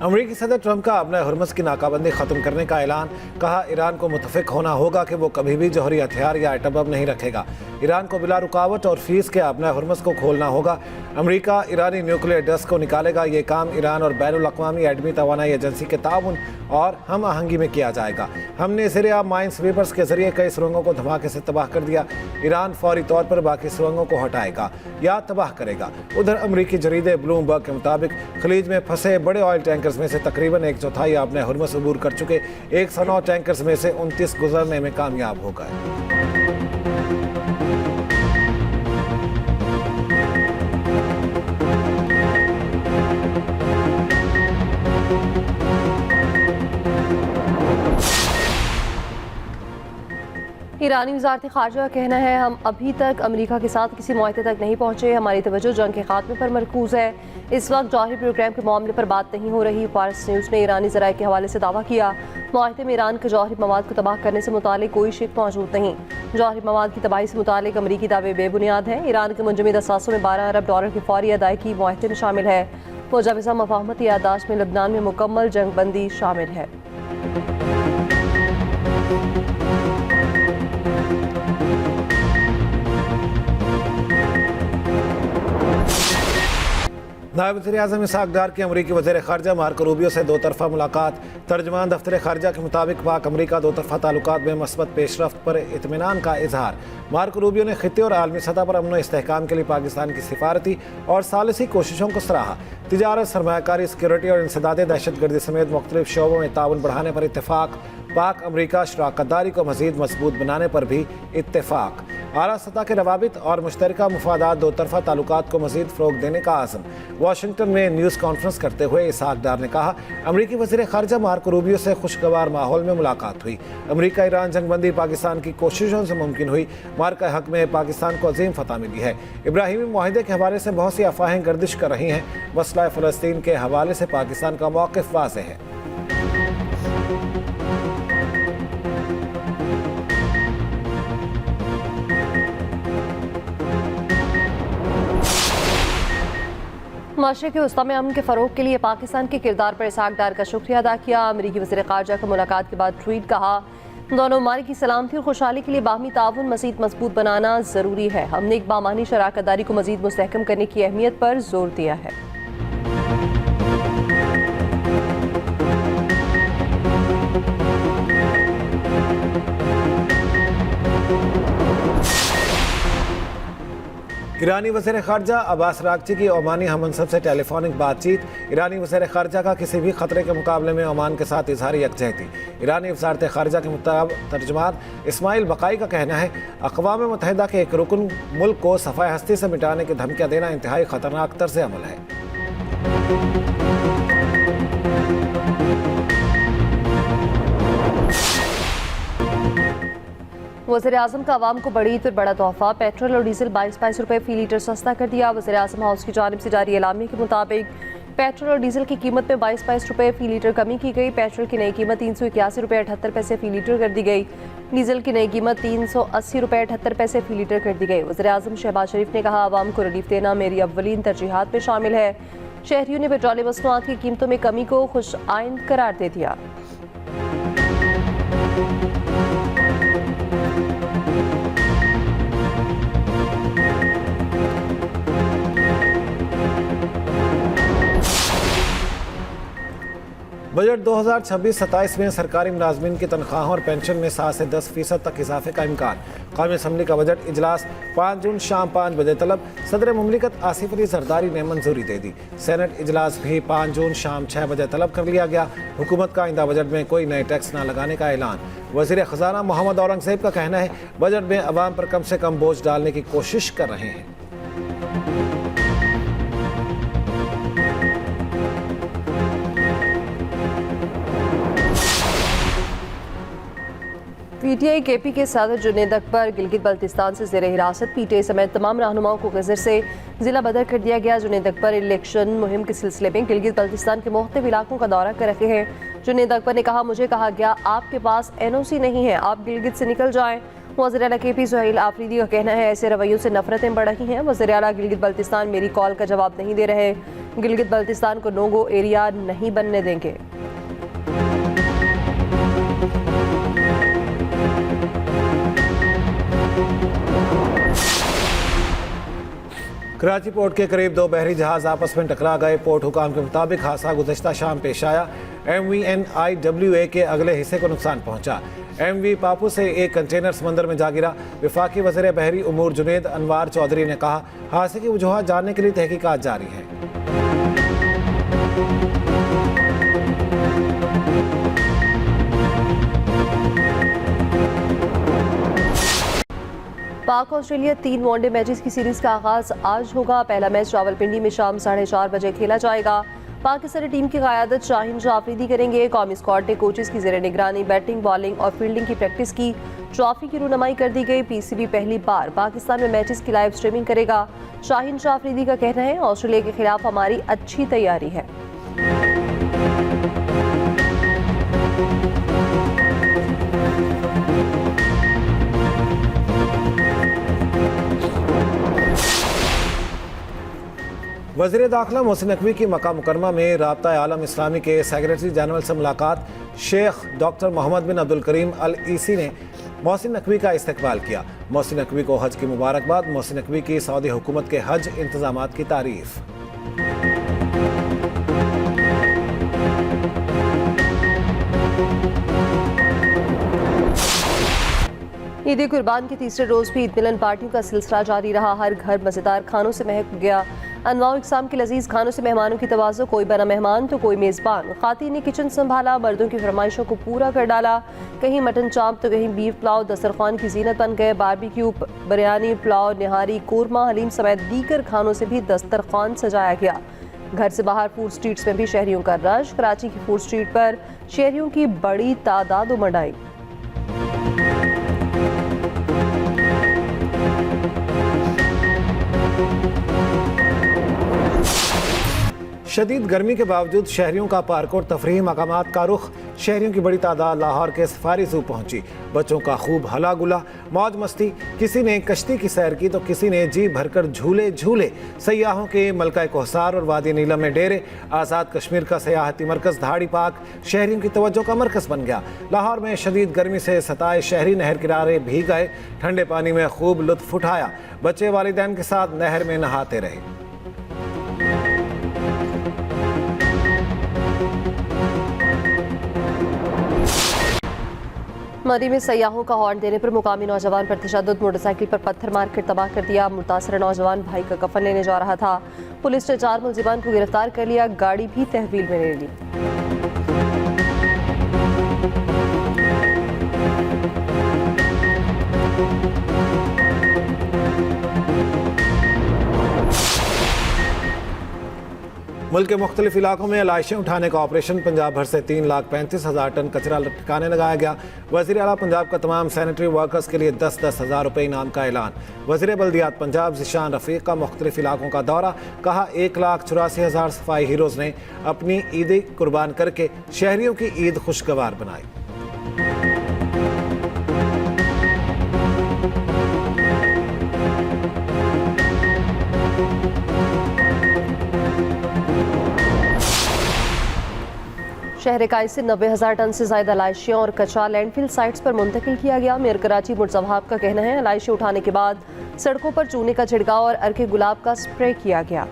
अमरीकी सदर ट्रंप का अपने हुर्मुज़ की नाकाबंदी ख़त्म करने का ऐलान। कहा ईरान को मुतफ़िक होना होगा कि वो कभी भी जौहरी हथियार या एटम बम नहीं रखेगा। ईरान को बिला रुकावट और फीस के अपने हुर्मुज़ को खोलना होगा। अमरीका ईरानी न्यूक्लियर डस्ट को निकालेगा। ये काम ईरान और बैनुल अक़वामी एटमी तवानाई एजेंसी के ताउन और हम आहंगी में किया जाएगा। हमने ज़रिया माइन स्वीपर्स के जरिए कई सुरंगों को धमाके से तबाह कर दिया। ईरान फौरी तौर पर बाकी सुरंगों को हटाएगा या तबाह करेगा। उधर अमरीकी जरीदे ब्लूमबर्ग के मुताबिक खलीज में फंसे बड़े ऑयल टैंकर्स में से तकरीबन 1/4 अपने हुर्मुज़ अबूर कर चुके। 109 टैंकर्स में से 29 गुजरने में कामयाब हो गए। ईरानी वज़ारत ख़ारजा का कहना है, हम अभी तक अमेरिका के साथ किसी मुआहदे तक नहीं पहुँचे। हमारी तवज्जो जंग के खात्मे पर मरकूज़ है। इस वक्त जौहरी प्रोग्राम के मामले पर बात नहीं हो रही। फारस न्यूज़ ने ईरानी ज़राए के हवाले से दावा किया, मुआहदे में ईरान के जौहरी मवाद को तबाह करने से मुतालिक कोई शिक मौजूद नहीं। जौहरी मवाद की तबाही से मुतालिक अमरीकी दावे बेबुनियाद हैं। ईरान के मुंजमद असासों में $12 अरब की फौरी अदायगी मुआहदे में शामिल है। मुजाविज़ा मफाहमती यादाश्त में लबनान में मुकम्मल जंगबंदी शामिल है। नायब वज़ीर-ए-आज़म इसहाक़ डार की अमरीकी वज़ीर ख़ारजा मार्को रूबियो से दो तरफ़ा मुलाकात। तर्जमान दफ्तर ख़ारजा के मुताबिक पाक अमरीका दो तरफ़ा ताल्लुकात में मस्बत पेशरफ्त पर इत्मीनान का इजहार। मार्को रूबियो ने खित्ते और आलमी सतह पर अमन व इस्तेहकाम के लिए पाकिस्तान की सिफारती और सालिसी कोशिशों को सराहा। तिजारत, सरमायाकारी, सिक्योरिटी और इंसदाद दहशतगर्दी समेत मुख्तलिफ शोबों में ताउन बढ़ाने पर इत्तेफाक। पाक अमरीका शराकतदारी को मज़ीद मजबूत बनाने पर भी इत्तेफाक। आला सतह के रवाबित और मुश्तरका मुफादात दो तरफ़ा ताल्लुकात को मज़ीद फ़रोग़ देने का आज़म। वाशिंगटन में न्यूज़ कॉन्फ्रेंस करते हुए इसहाक़ डार ने कहा, अमरीकी वज़ीर ख़ारजा मार्को रूबियो से खुशगवार माहौल में मुलाकात हुई। अमरीका ईरान जंगबंदी पाकिस्तान की कोशिशों से मुमकिन हुई। मार्का हक़ में पाकिस्तान को अजीम फतह मिली है। इब्राहिमी मुआहिदे के हवाले से बहुत सी अफवाहें गर्दिश कर रही हैं। मसला फ़लस्तीन के हवाले से पाकिस्तान का मौक़िफ़ वाज़ेह है। माशरे के वस्ता में अमन के फ़रोग के लिए पाकिस्तान के किरदार पर इसहाक़ डार का शुक्रिया अदा किया। अमरीकी वज़ीर ख़ारजा का मुलाकात के बाद ट्वीट कहा, दोनों ममालिक की सलामती और खुशहाली के लिए बाहमी ताउन मज़ीद मजबूत बनाना ज़रूरी है। हमने एक बामानी शराकतदारी को मज़ीद मुस्तहकम करने की अहमियत पर जोर दिया है। ईरानी वज़ीर ख़ारजा अब्बास अराग़ची की ओमानी हममनसब से टेलीफोनिक बातचीत। ईरानी वज़ीर ख़ारजा का किसी भी ख़तरे के मुकाबले में ओमान के साथ इज़हार यकजहती। ईरानी वज़ारत ख़ारजा के तर्जुमान इस्माइल बक़ाई का कहना है, अक़वाम मुत्तहिदा के एक रुकन मुल्क को सफ़ाए हस्ती से मिटाने की धमकियाँ देना इंतहाई ख़तरनाक तर्ज़ अमल है। वज़ीर-ए-आज़म का आवाम को बड़ी ईद पर बड़ा तोहफ़ा। पेट्रोल और डीजल 22 रुपये फ़ी लीटर सस्ता कर दिया। वज़ीर-ए-आज़म हाउस की जानिब से जारी एलामिया के मुताबिक पेट्रोल और डीजल की कीमत में 22 रुपये फ़ी लीटर कमी की गई। पेट्रोल की नई कीमत 381 रुपये 78 पैसे फ़ी लीटर कर दी गई। डीजल की नई कीमत 380 रुपये 78 पैसे फ़ी लीटर कर दी गई। वज़ीर-ए-आज़म शहबाज शरीफ ने कहा, आवाम को रिलीफ देना मेरी अव्वलीन तरजीहात में शामिल है। शहरियों ने पेट्रोलियम मसनूआत की कीमतों में कमी को खुश आइंद करार दे दिया। बजट 2026-27 में सरकारी मुलाजमीन की तनख्वाहों और पेंशन में 7 से 10% तक इजाफे का इम्कान। कौमी असम्बली का बजट इजलास 5 जून शाम 5 बजे तलब सदर मुमलिकत आसिफ अली जरदारी ने मंजूरी दे दी। सेनेट इजलास भी 5 जून शाम 6 बजे तलब कर लिया गया। हुकूमत का आइंदा बजट में कोई नए टैक्स न लगाने का ऐलान। वज़ीर ख़जाना मोहम्मद औरंगज़ेब का कहना है, बजट में अवाम पर कम से कम बोझ डालने की कोशिश कर रहे हैं। पीटीआई केपी के सदर जुनैद अकबर गिलगित बल्तिस्तान से ज़ेर हिरासत। पीटीआई समेत तमाम रहनुमाओं को गज़र से ज़िला बदर कर दिया गया। जुनैद अकबर इलेक्शन मुहिम के सिलसिले में गिलगित बल्तिस्तान के मुख्तलिफ इलाकों का दौरा कर रहे हैं। जुनैद अकबर ने कहा, मुझे कहा गया आपके पास NOC नहीं है, आप गिलगित से निकल जाएं। वज़ीर आला KP सुहेल आफरीदी का कहना है ऐसे रवैयों से नफरतें बढ़ रही हैं। वज़ीर आला गिलगित बल्तिस्तान मेरी कॉल का जवाब नहीं दे रहे, गिलगित बल्तिस्तान को नो गो एरिया नहीं बनने देंगे। कराची पोर्ट के करीब दो बहरी जहाज आपस में टकरा गए। पोर्ट हुकाम के मुताबिक हादसा गुज़श्ता शाम पेश आया। MV-NIWA के अगले हिस्से को नुकसान पहुंचा। MV पापू से एक कंटेनर समंदर में जा गिरा। वफाकी वज़ीर बहरी उमूर जुनेद अनवार चौधरी ने कहा हादसे की वजूहात जानने के लिए तहकीकात जारी है। पाक ऑस्ट्रेलिया 3 वनडे मैचेस की सीरीज का आगाज आज होगा। पहला मैच रावलपिंडी में शाम 4:30 बजे खेला जाएगा। पाकिस्तानी टीम की क़यादत शाहीन शाह आफरीदी करेंगे। कौमी स्क्वाड ने कोचेस की ज़ेर निगरानी बैटिंग, बॉलिंग और फील्डिंग की प्रैक्टिस की। ट्रॉफी की रुनमाई कर दी गई। PCB पहली बार पाकिस्तान में मैचेस की लाइव स्ट्रीमिंग करेगा। शाहीन शाह आफरीदी का कहना है ऑस्ट्रेलिया के खिलाफ हमारी अच्छी तैयारी है। वज़ीर दाखिला मोहसिन नकवी की मक्का मुकरमा में राब्ता आलम इस्लामी के सेक्रेटरी जनरल से मुलाकात। शेख डॉक्टर मोहम्मद बिन अब्दुल करीम अल ईसी ने मोहसिन नकवी का इस्तकबाल किया। मोहसिन नकवी को हज की मुबारकबाद। मोहसिन नकवी की सऊदी हुकूमत के हज इंतजामात की तारीफ। ईद कुर्बान के तीसरे रोज भी ईद मिलन पार्टियों का सिलसिला जारी रहा। हर घर मज़ेदार खानों से महक गया। अनवाउ इकसाम के लजीज खानों से मेहमानों की तवाज़ो, कोई बना मेहमान तो कोई मेज़बान। ख़ातीन ने किचन संभाला, मर्दों की फरमाइशों को पूरा कर डाला। कहीं मटन चाँप तो कहीं बीफ पुलाव दस्तरखान की जीनत बन गए। बारबेक्यू, बिरयानी, पुलाव, निहारी, कोरमा, हलीम समेत दीगर खानों से भी दस्तरखान सजाया गया। घर से बाहर फूड स्ट्रीट्स में भी शहरियों का रश। कराची की फूड स्ट्रीट पर शहरियों की बड़ी तादाद उमड़ आई। शदीद गर्मी के बावजूद शहरियों का पार्क और तफरीही मकामात का रुख। शहरियों की बड़ी तादाद लाहौर के सफारी ज़ू पहुंची। बच्चों का खूब हला गुला, मौज मस्ती। किसी ने कश्ती की सैर की तो किसी ने जी भरकर झूले झूले। सयाहों के मलका कोहसार और वादी नीलम में डेरे। आज़ाद कश्मीर का सयाहती मरकज़ धाड़ी पाक शहरियों की तवज्जो का मरकज़ बन गया। लाहौर में शदीद गर्मी से सताए शहरी नहर किनारे भीग गए। ठंडे पानी में खूब लुत्फ़ उठाया। बच्चे वालिदैन के साथ नहर में नहाते रहे। मरी में सयाहों का हॉर्न देने पर मुकामी नौजवान पर तशद्दुद। मोटरसाइकिल पर पत्थर मारकर तबाह कर दिया। मुतासर नौजवान भाई का कफन लेने जा रहा था। पुलिस ने 4 मुलजिमान को गिरफ्तार कर लिया। गाड़ी भी तहवील में ले ली। मुल्क के मुख्तलिफ इलाकों में लाशें उठाने का ऑपरेशन। पंजाब भर से 3,35,000 टन कचरा ठिकाने लगाया गया। वज़ीर आला पंजाब का तमाम सैनिटरी वर्कर्स के लिए 10-10 हज़ार रुपये इनाम का ऐलान। वज़ीर बल्दियात पंजाब ज़िशान रफ़ीक का मुख्तलिफ इलाकों का दौरा। कहा 1,84,000 सफाई हीरोज़ ने अपनी ईद कुर्बान करके शहरियों की ईद खुशगवार बनाई। शहर कायद से 90,000 टन से ज्यादा लाशियाँ और कचरा लैंडफिल साइट्स पर मुंतकिल किया गया। मेयर कराची मुर्तज़ाब का कहना है लाशियाँ उठाने के बाद सड़कों पर चूने का छिड़काव और अर्के गुलाब का स्प्रे किया गया।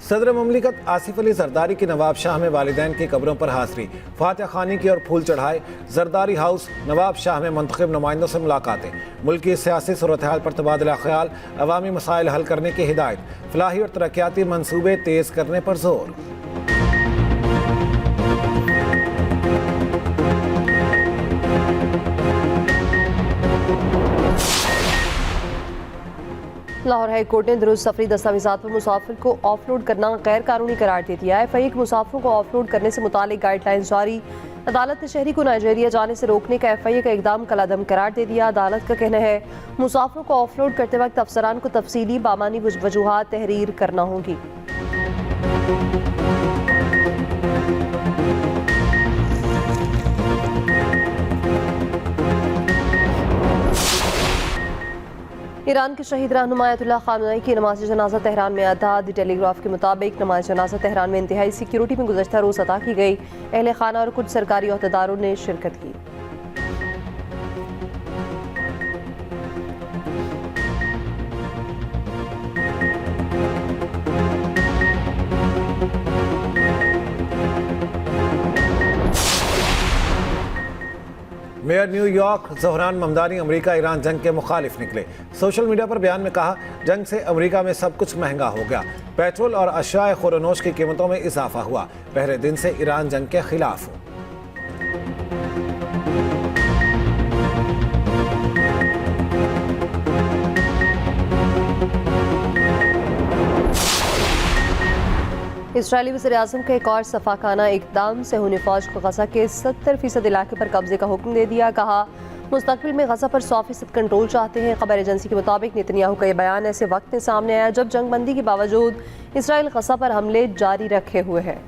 सदर मुमलिकत आसिफ अली जरदारी की नवाब शाह में वालिदैन की कब्रों पर हाजिरी। फातिहा खानी की और फूल चढ़ाए। जरदारी हाउस नवाब शाह में मुंतखब नुमाइंदों से मुलाकातें। मुल्क की सियासी सूरत हाल पर तबादला ख्याल। अवामी मसाइल हल करने की हिदायत। फलाही और तरक्याती मनसूबे तेज़ करने पर जोर। लाहौर हाई कोर्ट ने दुरुस्त सफरी दस्तावेज़ात पर मुसाफिर को ऑफलोड करना गैर कानूनी करार दे दिया है। FIA के मुसाफिरों को ऑफलोड करने से मुतालिक गाइडलाइंस जारी। अदालत ने शहरी को नाइजीरिया जाने से रोकने का FIA का इकदाम कलादम करार दे दिया। अदालत का कहना है मुसाफिरों को ऑफलोड करते वक्त अफसरान को तफसीली बामानी वजूहात तहरीर करना होगी। ईरान के शहीद रहनुमा अयतुल्लाह खामनई की नमाज जनाजा तेहरान में अदा। द टेलीग्राफ के मुताबिक नमाज जनाजा तेहरान में इंतहाई सिक्योरिटी में गुज़श्ता रोज़ अदा की गई। अहले खाना और कुछ सरकारी अहदेदारों ने शिरकत की। Mayor New York Zohran Mamdani America Iran जंग के मुखालिफ निकले। सोशल मीडिया पर बयान में कहा, जंग से अमेरिका में सब कुछ महंगा हो गया। पेट्रोल और अशियाए खुरनोश की कीमतों में इजाफा हुआ। पहले दिन से ईरान जंग के खिलाफ हो। इसराइली वज़ीर-ए-आज़म का एक और सफाखाना इक़दाम से हुनी फौज को गज़ा के 70% इलाके पर कब्जे का हुक्म दे दिया। कहा मुस्तक़बिल में गज़ा पर 100% कंट्रोल चाहते हैं। खबर एजेंसी के मुताबिक नेतन्याहू का यह बयान ऐसे वक्त में सामने आया जब जंगबंदी के बावजूद इसराइल गज़ा पर हमले जारी रखे हुए है।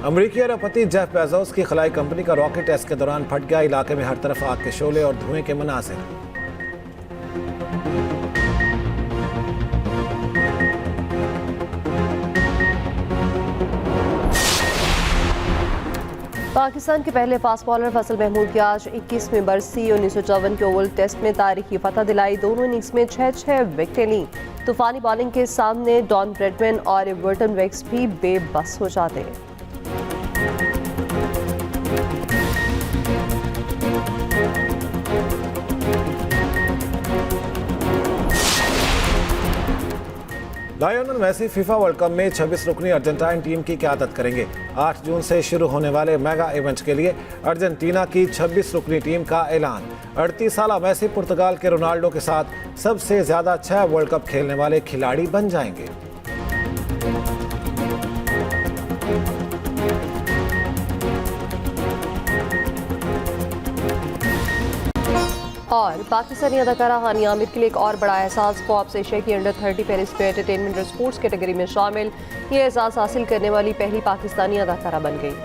अमरीकी अरबपति जेफ बेजोस की खलाई कंपनी का रॉकेट टेस्ट के दौरान फट गया। इलाके में हर तरफ आग के शोले और धुएं के मनाज़िर। पाकिस्तान के पहले फास्ट बॉलर फैसल महमूद की आज 21वीं बरसी 1954 के ओवल टेस्ट में तारीखी फतह दिलाई। दोनों इनिंग्स में 6 विकेटें लीं। तूफानी बॉलिंग के सामने डॉन ब्रैडमैन और बर्टन वेक्स भी बेबस हो जाते। Lionel Messi FIFA World Cup में 26 रुकनी अर्जेंटाइन टीम की क़यादत करेंगे। 8 जून से शुरू होने वाले मेगा इवेंट के लिए अर्जेंटीना की 26 रुकनी टीम का ऐलान। 38 साला मेसी पुर्तगाल के रोनाल्डो के साथ सबसे ज़्यादा 6 वर्ल्ड कप खेलने वाले खिलाड़ी बन जाएंगे। और पाकिस्तानी अदाकारा हानी आमिर के लिए एक और बड़ा एहसास। फॉर्ब्स एशिया की अंडर 30 पेरिस में एंटरटेनमेंट और स्पोर्ट्स कैटेगरी में शामिल। ये एहसास हासिल करने वाली पहली पाकिस्तानी अदाकारा बन गई।